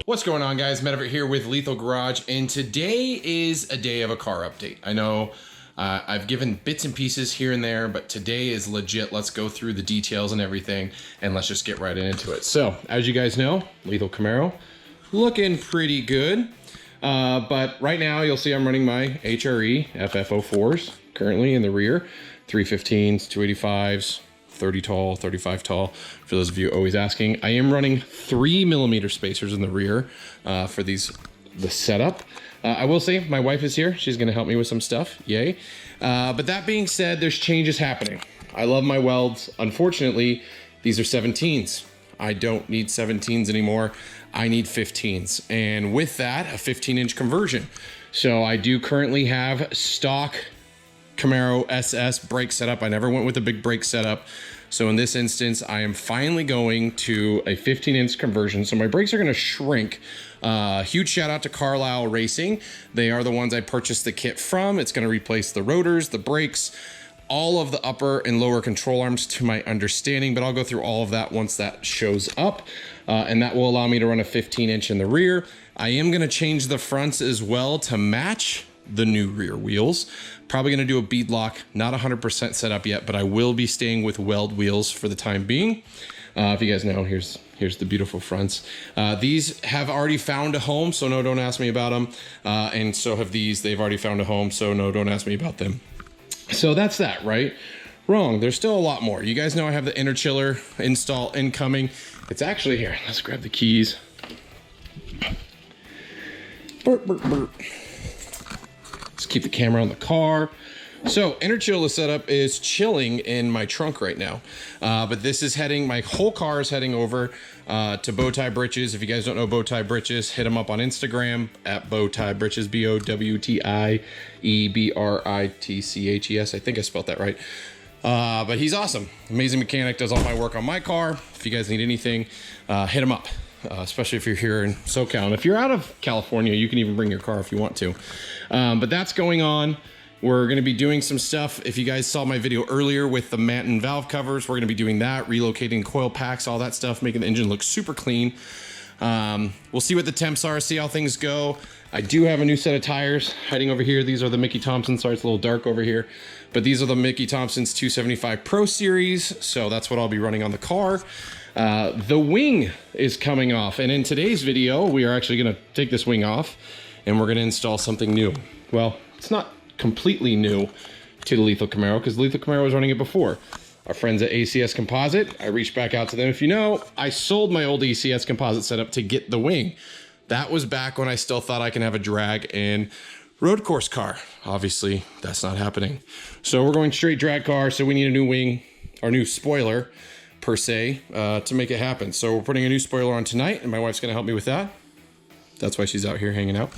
What's going on, guys? Matt over here with Lethal Garage, and today is a day of a car update. I know I've given bits and pieces here and there, but today is legit. Let's go through the details and everything, and let's just get right into it. So, as you guys know, Lethal Camaro, looking pretty good. But right now, you'll see I'm running my HRE FF04s currently in the rear, 315s, 285s, 30 tall, 35 tall, for those of you always asking. I am running 3mm spacers in the rear for the setup. I will say my wife is here. She's gonna help me with some stuff, yay. But that being said, there's changes happening. I love my welds. Unfortunately, these are 17s. I don't need 17s anymore. I need 15s. And with that, a 15-inch conversion. So I do currently have stock Camaro SS brake setup. I never went with a big brake setup. So in this instance, I am finally going to a 15-inch conversion. So my brakes are gonna shrink. Huge shout out to Carlisle Racing. They are the ones I purchased the kit from. It's gonna replace the rotors, the brakes, all of the upper and lower control arms to my understanding, but I'll go through all of that once that shows up. And that will allow me to run a 15-inch in the rear. I am gonna change the fronts as well to match the new rear wheels. Probably gonna do a bead lock, not 100% set up yet, but I will be staying with weld wheels for the time being. If you guys know, here's the beautiful fronts. These have already found a home, so no, don't ask me about them. And so have these, they've already found a home, so no, don't ask me about them. So that's that, right? Wrong, there's still a lot more. You guys know I have the inner chiller install incoming. It's actually here, let's grab the keys. Burp, burp, burp. Let's keep the camera on the car. So inner chill setup is chilling in my trunk right now. But this is heading, my whole car is heading over to Bowtie Britches. If you guys don't know Bowtie Britches, hit them up on Instagram at Bowtie Britches, BOWTIEBRITCHES. I think I spelled that right. But he's awesome. Amazing mechanic, does all my work on my car. If you guys need anything, hit him up. Especially if you're here in SoCal. And if you're out of California, you can even bring your car if you want to. But that's going on. We're gonna be doing some stuff. If you guys saw my video earlier with the Manton valve covers, we're gonna be doing that, relocating coil packs, all that stuff, making the engine look super clean. We'll see what the temps are, see how things go. I do have a new set of tires hiding over here. These are the Mickey Thompson. Sorry, it's a little dark over here. But these are the Mickey Thompson's 275 Pro Series. So that's what I'll be running on the car. The wing is coming off, and in today's video we are actually going to take this wing off and we're going to install something new. Well, it's not completely new to the Lethal Camaro because Lethal Camaro was running it before. Our friends at ACS Composite, I reached back out to them. If you know, I sold my old ACS Composite setup to get the wing. That was back when I still thought I can have a drag and road course car. Obviously that's not happening, so we're going straight drag car. So we need a new wing, our new spoiler per se, to make it happen. So we're putting a new spoiler on tonight, and my wife's gonna help me with that. That's why she's out here hanging out.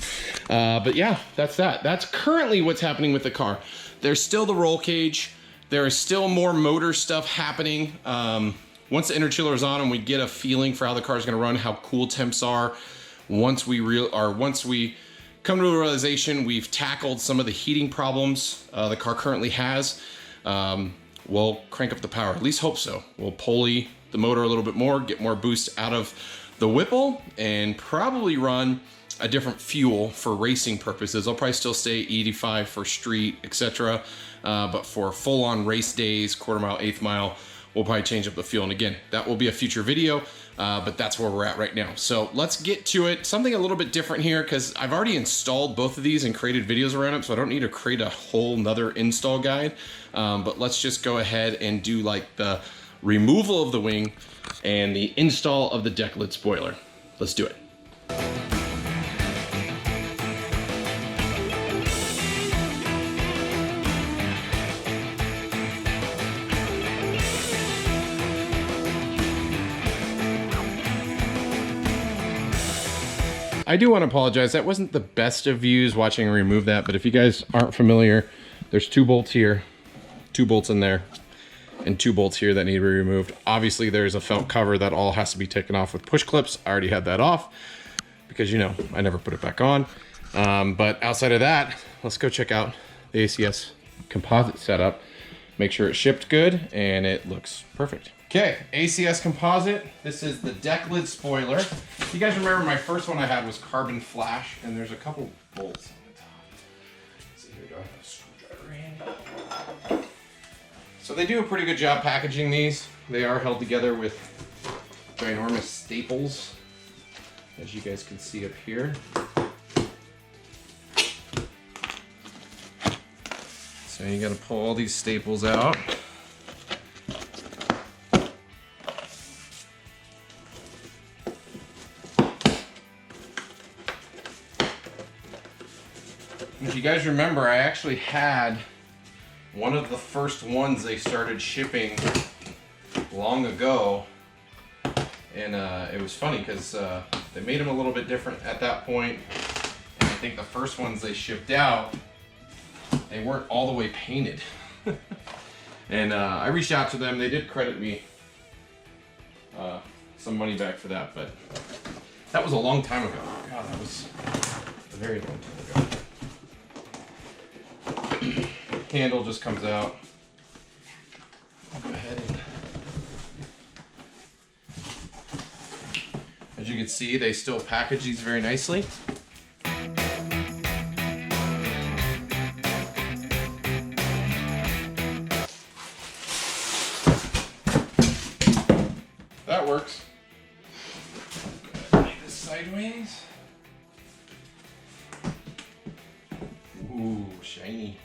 But yeah, that's that. That's currently what's happening with the car. There's still the roll cage. There is still more motor stuff happening. Once the inner chiller is on and we get a feeling for how the car is gonna run, how cool temps are, once we come to a realization we've tackled some of the heating problems the car currently has, we'll crank up the power, at least hope so. We'll pulley the motor a little bit more, get more boost out of the Whipple, and probably run a different fuel for racing purposes. I'll probably still stay 85 for street, etc. But for full-on race days, quarter mile, eighth mile, we'll probably change up the fuel. And again, that will be a future video, but that's where we're at right now. So let's get to it. Something a little bit different here, because I've already installed both of these and created videos around them, so I don't need to create a whole nother install guide. But let's just go ahead and do like the removal of the wing and the install of the deck lid spoiler. Let's do it. I do want to apologize. That wasn't the best of views watching me remove that, but if you guys aren't familiar, there's 2 bolts here, 2 bolts in there, and 2 bolts here that need to be removed. Obviously, there's a felt cover that all has to be taken off with push clips. I already had that off because, you know, I never put it back on. But outside of that, let's go check out the ACS composite setup. Make sure it shipped good and it looks perfect. Okay, ACS composite. This is the deck lid spoiler. You guys remember my first one I had was carbon flash, and there's a couple bolts on the top. Let's see here, do I have a screwdriver in? So they do a pretty good job packaging these. They are held together with ginormous staples, as you guys can see up here. So you gotta pull all these staples out. If you guys remember, I actually had one of the first ones they started shipping long ago, and it was funny because they made them a little bit different at that point. And I think the first ones they shipped out, they weren't all the way painted. And I reached out to them. They did credit me some money back for that, but that was a long time ago. God, that was a very long time ago. Handle just comes out. I'll go ahead and, as you can see, they still package these very nicely. That works. Lay this sideways. Ooh, shiny.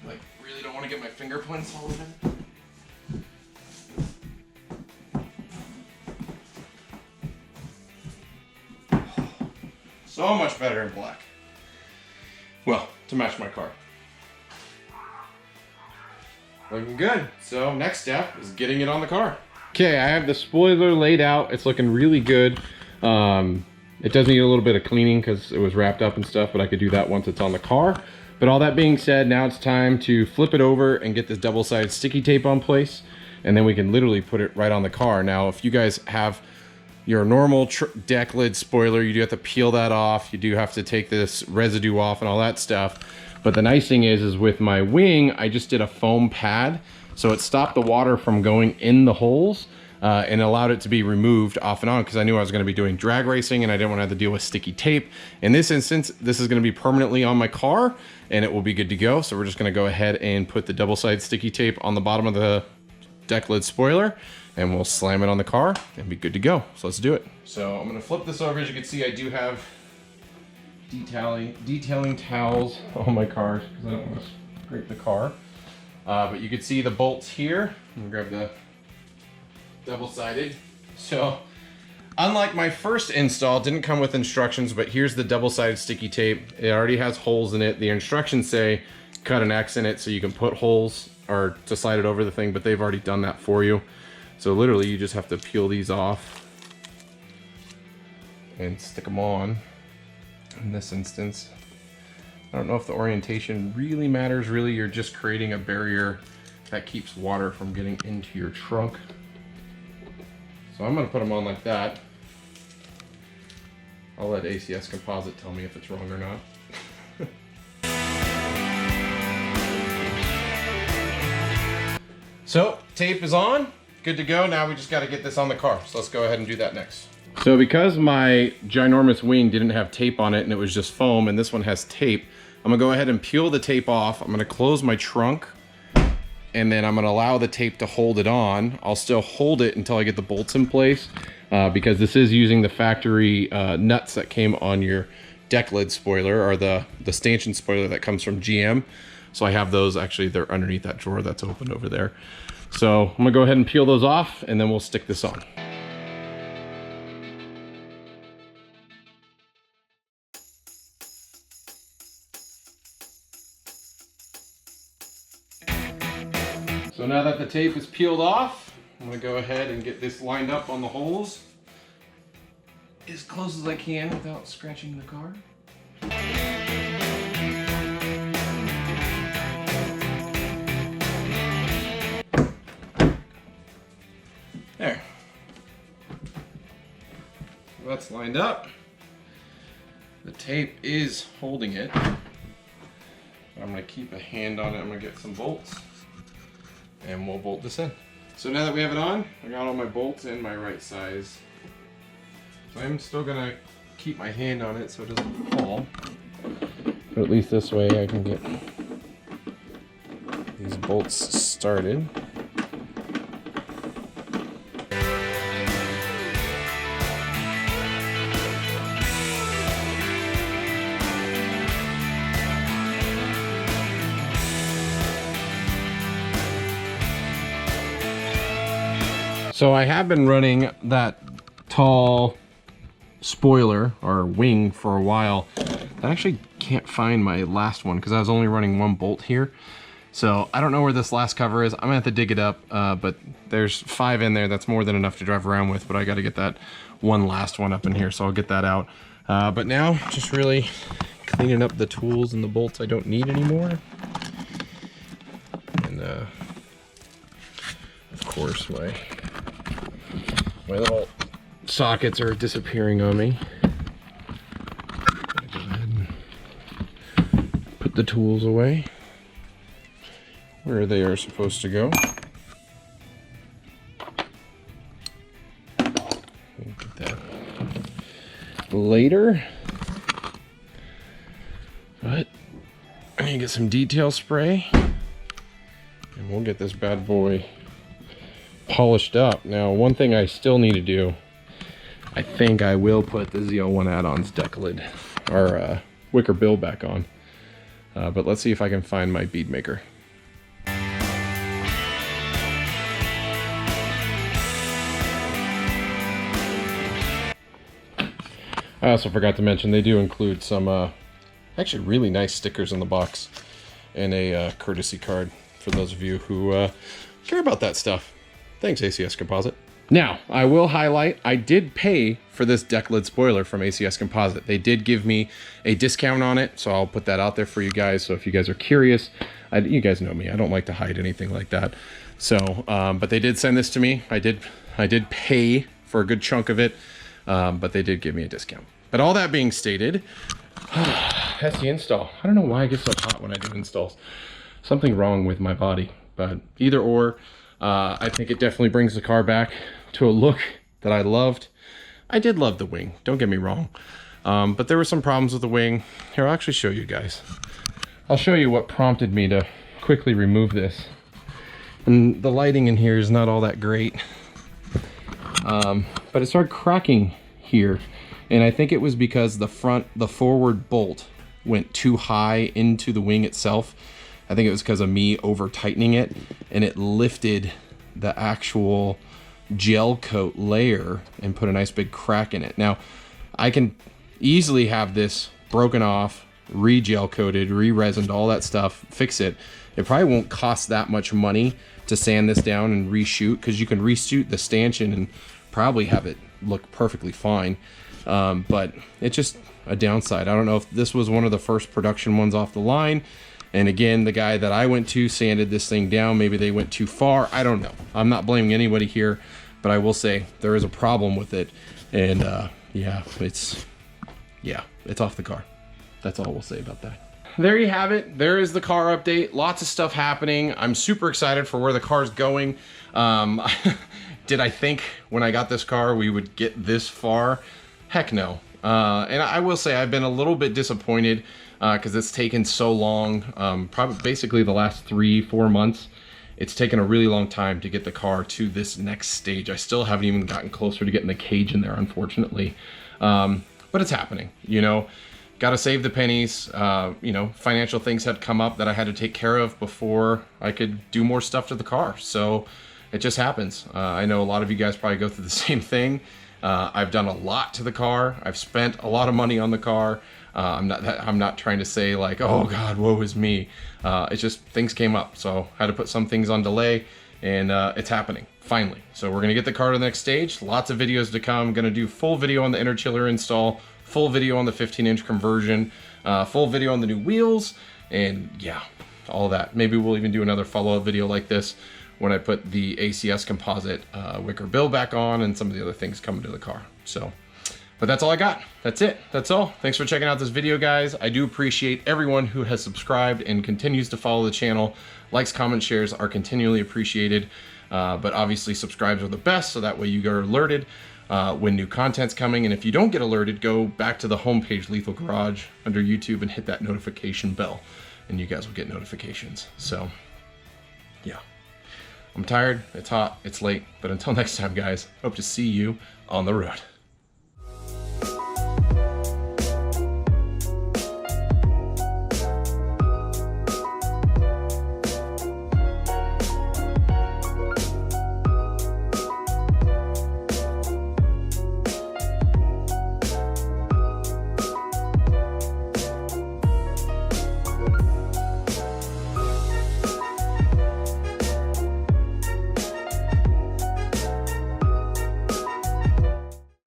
Like, really don't want to get my fingerprints all over it. So much better in black. Well, to match my car. Looking good. So next step is getting it on the car. Okay, I have the spoiler laid out. It's looking really good. It does need a little bit of cleaning because it was wrapped up and stuff, but I could do that once it's on the car. But all that being said, now it's time to flip it over and get this double-sided sticky tape on place, and then we can literally put it right on the car. Now, if you guys have your normal deck lid spoiler, you do have to peel that off. You do have to take this residue off and all that stuff. But the nice thing is with my wing, I just did a foam pad, so it stopped the water from going in the holes. And allowed it to be removed off and on because I knew I was going to be doing drag racing and I didn't want to have to deal with sticky tape. In this instance, this is going to be permanently on my car and it will be good to go. So we're just going to go ahead and put the double-sided sticky tape on the bottom of the deck lid spoiler and we'll slam it on the car and be good to go. So let's do it. So I'm going to flip this over. As you can see, I do have detailing towels on my car because I don't want to scrape the car. But you can see the bolts here. I'm going to grab the double-sided. So unlike my first install, it didn't come with instructions, but here's the double-sided sticky tape. It already has holes in it. The instructions say cut an X in it so you can put holes or to slide it over the thing, but they've already done that for you. So literally you just have to peel these off and stick them on. In this instance, I don't know if the orientation really matters. Really, you're just creating a barrier that keeps water from getting into your trunk. So I'm going to put them on like that. I'll let ACS Composite tell me if it's wrong or not. So tape is on, good to go. Now we just got to get this on the car. So let's go ahead and do that next. So because my ginormous wing didn't have tape on it and it was just foam, and this one has tape, I'm going to go ahead and peel the tape off. I'm going to close my trunk. And then I'm going to allow the tape to hold it on. I'll still hold it until I get the bolts in place because this is using the factory nuts that came on your deck lid spoiler or the stanchion spoiler that comes from GM. So I have those, actually they're underneath that drawer that's open over there. So I'm gonna go ahead and peel those off and then we'll stick this on. So now that the tape is peeled off, I'm gonna go ahead and get this lined up on the holes as close as I can without scratching the car. There. So that's lined up. The tape is holding it. I'm gonna keep a hand on it. I'm gonna get some bolts. and we'll bolt this in. So now that we have it on, I got all my bolts in my right size. So I'm still gonna keep my hand on it so it doesn't fall. But at least this way I can get these bolts started. So I have been running that tall spoiler or wing for a while. I actually can't find my last one because I was only running one bolt here. So I don't know where this last cover is. I'm gonna have to dig it up, but there's 5 in there. That's more than enough to drive around with, but I gotta get that one last one up in here, so I'll get that out. But now, just really cleaning up the tools and the bolts I don't need anymore. And of course, my little sockets are disappearing on me. Go ahead and put the tools away where they are supposed to go. We'll get that later. But I need to get some detail spray and we'll get this bad boy polished up. Now, one thing I still need to do, I think I will put the ZL1 add-ons deck lid or wicker bill back on. But let's see if I can find my bead maker. I also forgot to mention they do include some actually really nice stickers in the box and a courtesy card for those of you who care about that stuff. Thanks, ACS Composite. Now, I will highlight, I did pay for this deck lid spoiler from ACS Composite. They did give me a discount on it, so I'll put that out there for you guys. So if you guys are curious, you guys know me, I don't like to hide anything like that. So, but they did send this to me. I did pay for a good chunk of it, but they did give me a discount. But all that being stated, that's the install. I don't know why I get so hot when I do installs. Something wrong with my body, but either or, I think it definitely brings the car back to a look that I loved. I did love the wing, don't get me wrong. But there were some problems with the wing. Here, I'll actually show you guys. I'll show you what prompted me to quickly remove this. And the lighting in here is not all that great. But it started cracking here. And I think it was because the forward bolt went too high into the wing itself. I think it was because of me over tightening it, and it lifted the actual gel coat layer and put a nice big crack in it. Now, I can easily have this broken off, re-gel coated, re-resined, all that stuff, fix it. It probably won't cost that much money to sand this down and reshoot, because you can reshoot the stanchion and probably have it look perfectly fine. But it's just a downside. I don't know if this was one of the first production ones off the line. And again, the guy that I went to sanded this thing down. Maybe they went too far. I don't know. I'm not blaming anybody here, but I will say there is a problem with it. And yeah, it's off the car. That's all we'll say about that. There you have it. There is the car update. Lots of stuff happening. I'm super excited for where the car's going. Did I think when I got this car we would get this far? Heck no. And I will say I've been a little bit disappointed because it's taken so long, probably basically the last 3-4 months. It's taken a really long time to get the car to this next stage. I still haven't even gotten closer to getting the cage in there, unfortunately. But it's happening, you know. Got to save the pennies. You know, financial things had come up that I had to take care of before I could do more stuff to the car. So it just happens. I know a lot of you guys probably go through the same thing. I've done a lot to the car. I've spent a lot of money on the car. I'm not trying to say like, oh God, woe is me. It's just things came up. So I had to put some things on delay, and it's happening finally. So we're gonna get the car to the next stage. Lots of videos to come. Gonna do full video on the inner chiller install, full video on the 15-inch conversion, full video on the new wheels, and yeah, all that. Maybe we'll even do another follow-up video like this when I put the ACS Composite wicker bill back on and some of the other things coming to the car. So But that's all I got. That's it. That's all. Thanks for checking out this video, guys. I do appreciate everyone who has subscribed and continues to follow the channel. Likes, comments, shares are continually appreciated. But obviously subscribes are the best, so that way you get alerted when new content's coming. And if you don't get alerted, go back to the homepage, Lethal Garage, under YouTube, and hit that notification bell, and you guys will get notifications. So, yeah. I'm tired, it's hot, it's late, but until next time, guys, hope to see you on the road.